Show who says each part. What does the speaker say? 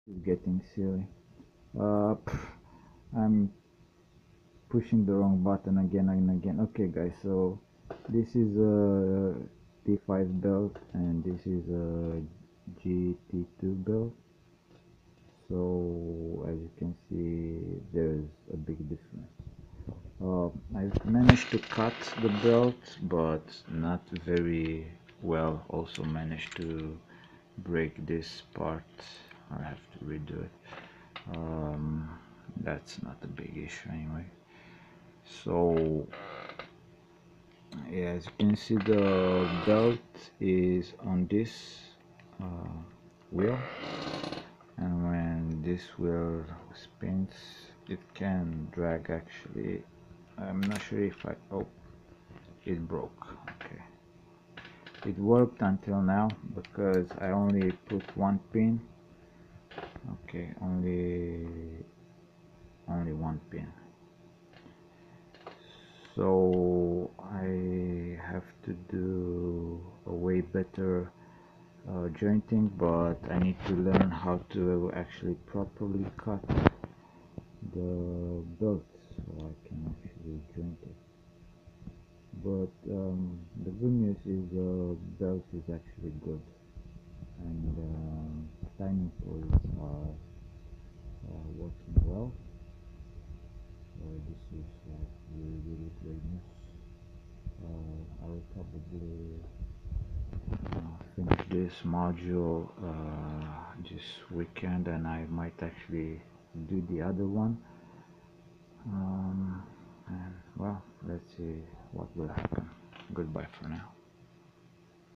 Speaker 1: It's getting silly. I'm pushing the wrong button again and again. Okay guys, so this is a T5 belt and this is a GT2 belt. So as you can see, there's a big difference. I've managed to cut the belt, but not very well. Also managed to break this part. I have to redo it. That's not a big issue anyway. So yeah, as you can see, the belt is on this wheel, and when this wheel spins it can drag. Actually, I'm not sure if oh, it broke. Okay, it worked until now because I only put one pin. Okay, only one pin. So I have to do a way better jointing, but I need to learn how to actually properly cut the belt so I can actually joint it. But the good news is the belt is actually good, and timing pulleys are working well. So this is like really great news. I will probably finish this module this weekend, and I might actually do the other one. And well, let's see what will happen. Goodbye for now.